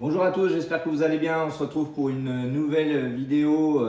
Bonjour à tous, j'espère que vous allez bien. On se retrouve pour une nouvelle vidéo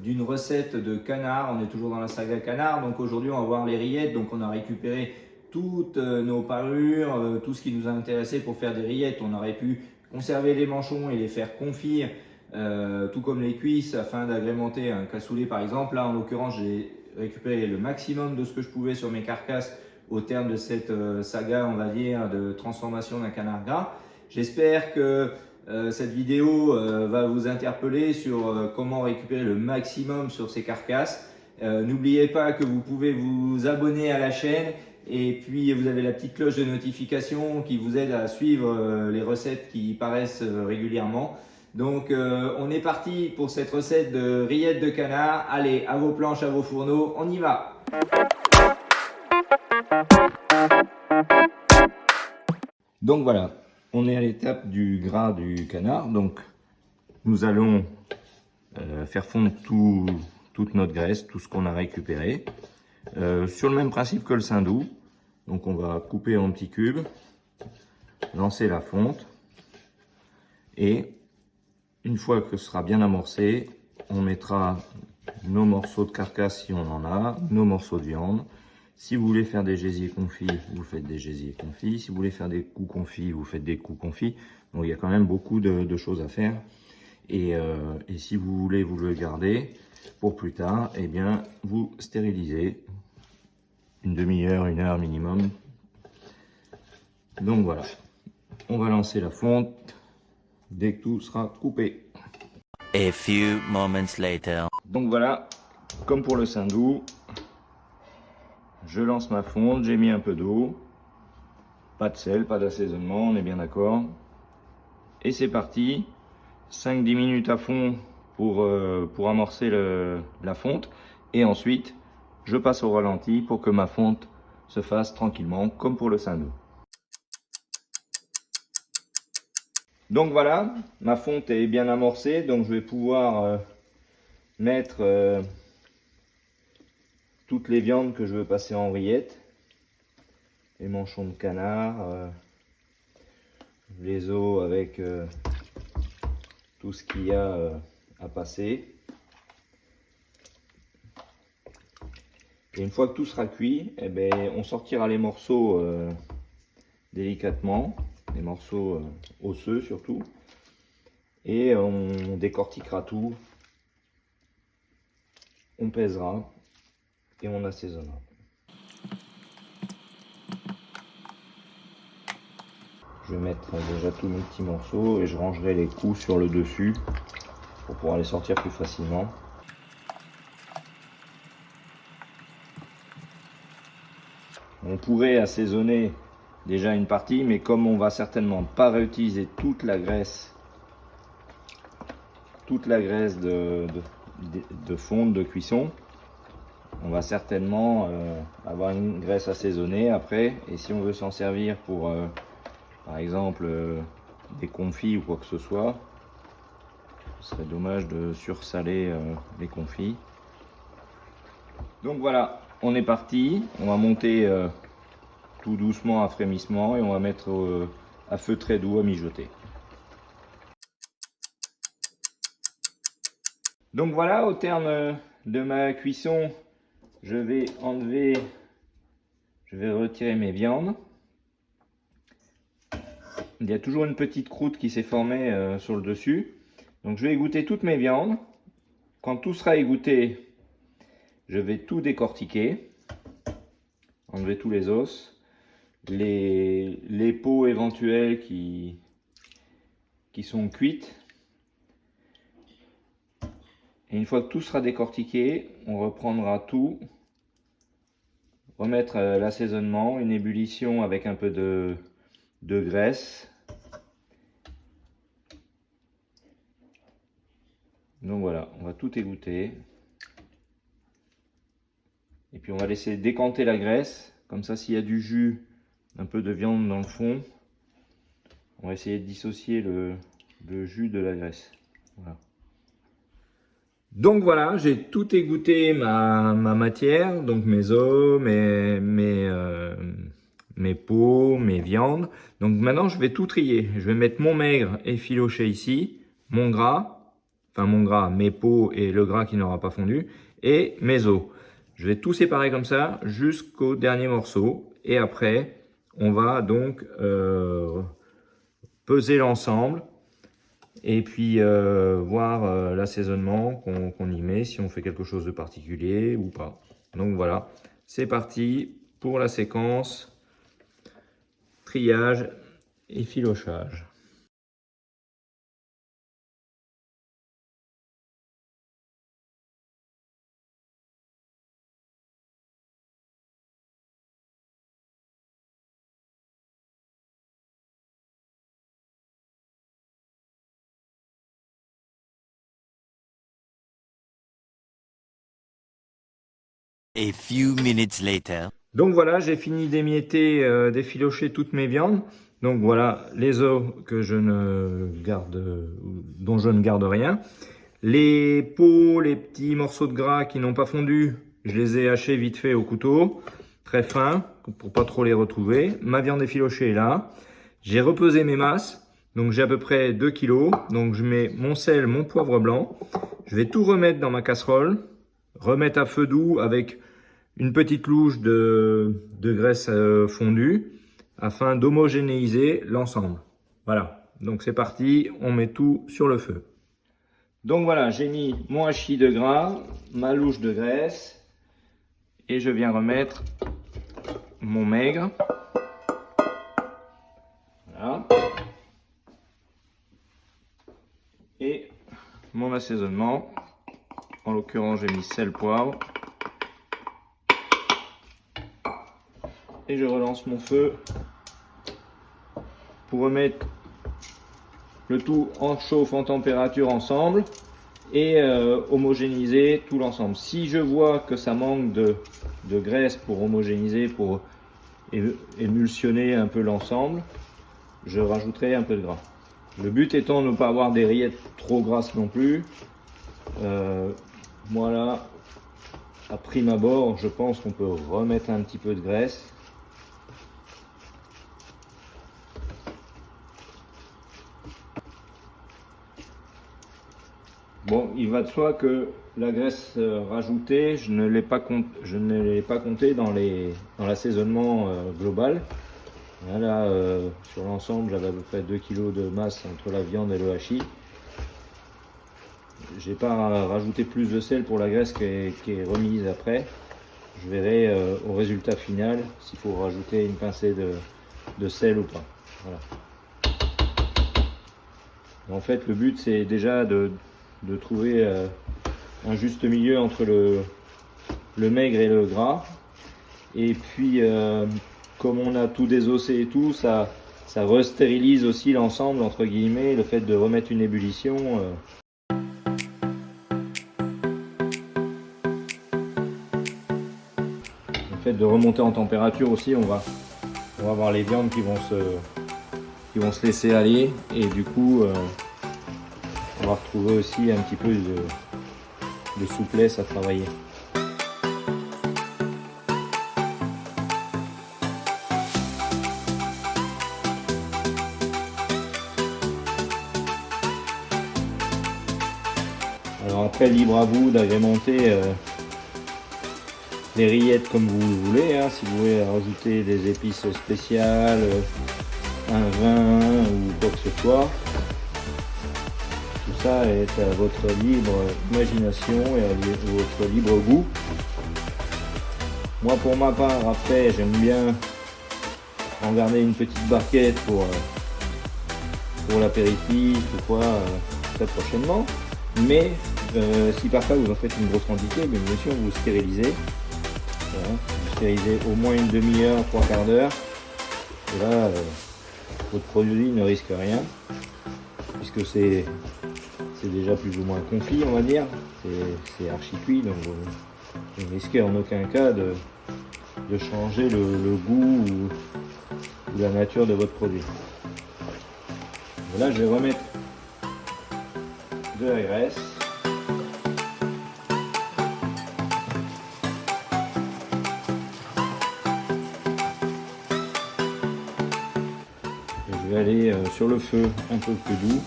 d'une recette de canard. On est toujours dans la saga canard, donc aujourd'hui on va voir les rillettes. Donc on a récupéré toutes nos parures, tout ce qui nous a intéressé pour faire des rillettes. On aurait pu conserver les manchons et les faire confire, tout comme les cuisses, afin d'agrémenter un cassoulet par exemple. Là en l'occurrence j'ai récupéré le maximum de ce que je pouvais sur mes carcasses au terme de cette saga, on va dire, de transformation d'un canard gras. J'espère que cette vidéo va vous interpeller sur comment récupérer le maximum sur ces carcasses. N'oubliez pas que vous pouvez vous abonner à la chaîne et puis vous avez la petite cloche de notification qui vous aide à suivre les recettes qui paraissent régulièrement. Donc on est parti pour cette recette de rillettes de canard. Allez, à vos planches, à vos fourneaux, on y va! Donc voilà, on est à l'étape du gras du canard. Donc nous allons faire fondre toute notre graisse, tout ce qu'on a récupéré, sur le même principe que le saindoux. Donc on va couper en petits cubes, lancer la fonte, et une fois que ce sera bien amorcé, on mettra nos morceaux de carcasse si on en a, nos morceaux de viande. Si vous voulez faire des gésiers confits, vous faites des gésiers confits. Si vous voulez faire des coups confits, vous faites des coups confits. Donc il y a quand même beaucoup de choses à faire. Et si vous voulez vous le garder pour plus tard, eh bien vous stérilisez une demi-heure, une heure minimum. Donc voilà, on va lancer la fonte dès que tout sera coupé. A few moments later. Donc voilà, comme pour le saindoux, je lance ma fonte, j'ai mis un peu d'eau, pas de sel, pas d'assaisonnement, on est bien d'accord. Et c'est parti, 5-10 minutes à fond pour amorcer la fonte. Et ensuite, je passe au ralenti pour que ma fonte se fasse tranquillement, comme pour le saindoux. Donc voilà, ma fonte est bien amorcée, donc je vais pouvoir mettre toutes les viandes que je veux passer en rillettes. Les manchons de canard, les os avec tout ce qu'il y a à passer. Et une fois que tout sera cuit, eh ben, on sortira les morceaux délicatement, les morceaux osseux surtout, et on décortiquera tout, on pèsera et on assaisonnera. Je vais mettre déjà tous mes petits morceaux et je rangerai les coups sur le dessus pour pouvoir les sortir plus facilement. On pourrait assaisonner déjà une partie, mais comme on va certainement pas réutiliser toute la graisse de fonte, de cuisson, on va certainement avoir une graisse assaisonnée après. Et si on veut s'en servir pour par exemple des confits ou quoi que ce soit, ce serait dommage de sursaler les confits. Donc voilà, on est parti, on va monter tout doucement à frémissement et on va mettre à feu très doux à mijoter. Donc voilà, au terme de ma cuisson, je vais retirer mes viandes. Il y a toujours une petite croûte qui s'est formée sur le dessus. Donc je vais égoutter toutes mes viandes. Quand tout sera égoutté, je vais tout décortiquer, enlever tous les os, les peaux éventuelles qui sont cuites. Et une fois que tout sera décortiqué, on reprendra tout, remettre l'assaisonnement, une ébullition avec un peu de graisse. Donc voilà, on va tout égoutter. Et puis on va laisser décanter la graisse. Comme ça, s'il y a du jus, un peu de viande dans le fond, on va essayer de dissocier le jus de la graisse. Voilà. Donc voilà, j'ai tout égoutter ma matière, donc mes os, mes pots, mes viandes. Donc maintenant, je vais tout trier. Je vais mettre mon maigre effiloché ici, mon gras, mes pots et le gras qui n'aura pas fondu, et mes os. Je vais tout séparer comme ça jusqu'au dernier morceau. Et après, on va donc peser l'ensemble et puis voir l'assaisonnement qu'on y met, si on fait quelque chose de particulier ou pas. Donc voilà, c'est parti pour la séquence triage et filochage. A few minutes later. Donc voilà, j'ai fini d'émietter, d'effilocher toutes mes viandes. Donc voilà les os que je ne garde, dont je ne garde rien. Les peaux, les petits morceaux de gras qui n'ont pas fondu, je les ai hachés vite fait au couteau, très fin, pour pas trop les retrouver. Ma viande effilochée est là. J'ai repesé mes masses, donc j'ai à peu près 2 kg. Donc je mets mon sel, mon poivre blanc. Je vais tout remettre dans ma casserole, remettre à feu doux avec une petite louche de graisse fondue afin d'homogénéiser l'ensemble. Voilà, donc c'est parti, on met tout sur le feu. Donc voilà, j'ai mis mon hachis de gras, ma louche de graisse et je viens remettre mon maigre. Voilà. Et mon assaisonnement. En l'occurrence, j'ai mis sel, poivre. Et je relance mon feu pour remettre le tout en chauffe en température ensemble et homogénéiser tout l'ensemble. Si je vois que ça manque de graisse pour homogénéiser, pour émulsionner un peu l'ensemble, je rajouterai un peu de gras. Le but étant de ne pas avoir des rillettes trop grasses non plus. Moi là, à prime abord, je pense qu'on peut remettre un petit peu de graisse. Bon, il va de soi que la graisse rajoutée, je ne l'ai pas compté dans l'assaisonnement global. Là, sur l'ensemble, j'avais à peu près 2 kg de masse entre la viande et le hachis. J'ai pas rajouté plus de sel pour la graisse qui est remise après. Je verrai au résultat final s'il faut rajouter une pincée de sel ou pas. Voilà. En fait, le but c'est déjà de trouver un juste milieu entre le maigre et le gras. Et puis, comme on a tout désossé et tout, ça restérilise aussi l'ensemble, entre guillemets, le fait de remettre une ébullition. Le fait de remonter en température aussi, on va avoir les viandes qui vont se laisser aller. Et du coup, on va retrouver aussi un petit peu de souplesse à travailler. Alors après, libre à vous d'agrémenter les rillettes comme vous le voulez, hein. Si vous voulez rajouter des épices spéciales, un vin ou quoi que ce soit. Tout ça est à votre libre imagination et à votre libre goût. Moi pour ma part, après j'aime bien en garder une petite barquette pour l'apéritif ou quoi très prochainement. Mais si par cas vous en faites une grosse quantité, bien sûr vous stérilisez. Voilà, vous stérilisez au moins une demi-heure, 3/4 d'heure. Et là, votre produit ne risque rien, puisque c'est déjà plus ou moins confit, on va dire. C'est archi cuit, donc vous ne risquez en aucun cas de changer le goût ou la nature de votre produit. Et là, je vais remettre de la graisse. vais aller sur le feu un peu plus doux.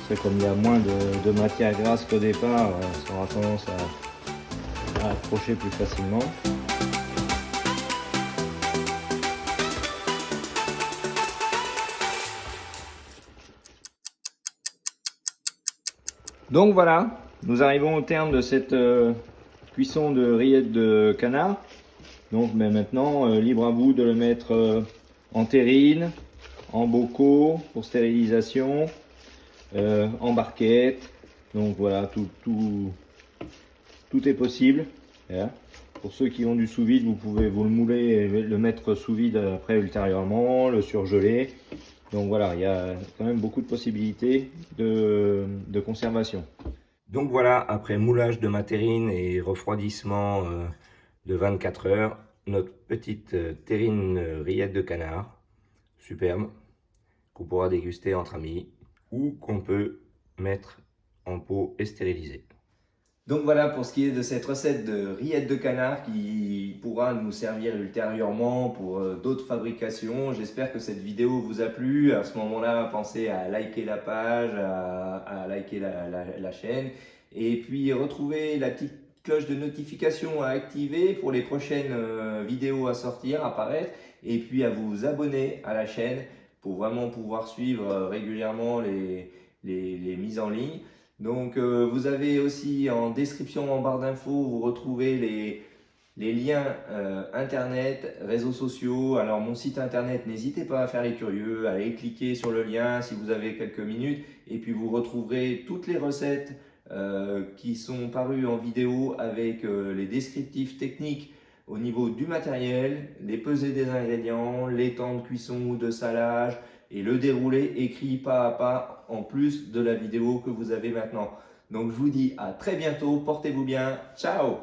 C'est comme il y a moins de matière grasse qu'au départ, ça aura tendance à accrocher plus facilement. Donc voilà, nous arrivons au terme de cette cuisson de rillettes de canard. Donc mais maintenant, libre à vous de le mettre en terrine, en bocaux pour stérilisation, en barquette. Donc voilà, tout est possible. Voilà. Pour ceux qui ont du sous-vide, vous pouvez vous le mouler et le mettre sous vide après ultérieurement, le surgeler. Donc voilà, il y a quand même beaucoup de possibilités de conservation. Donc voilà, après moulage de ma terrine et refroidissement de 24 heures, notre petite terrine rillette de canard, superbe, qu'on pourra déguster entre amis ou qu'on peut mettre en pot et stériliser. Donc voilà pour ce qui est de cette recette de rillettes de canard qui pourra nous servir ultérieurement pour d'autres fabrications. J'espère que cette vidéo vous a plu. À ce moment-là, pensez à liker la page, à liker la chaîne et puis retrouvez la petite cloche de notification à activer pour les prochaines vidéos à sortir, apparaître, et puis à vous abonner à la chaîne pour vraiment pouvoir suivre régulièrement les mises en ligne. Donc vous avez aussi en description en barre d'infos, vous retrouvez les liens internet, réseaux sociaux. Alors mon site internet, n'hésitez pas à faire les curieux, à aller cliquer sur le lien si vous avez quelques minutes. Et puis vous retrouverez toutes les recettes qui sont parues en vidéo avec les descriptifs techniques au niveau du matériel, les pesées des ingrédients, les temps de cuisson ou de salage, et le déroulé écrit pas à pas en plus de la vidéo que vous avez maintenant. Donc je vous dis à très bientôt, portez-vous bien, ciao!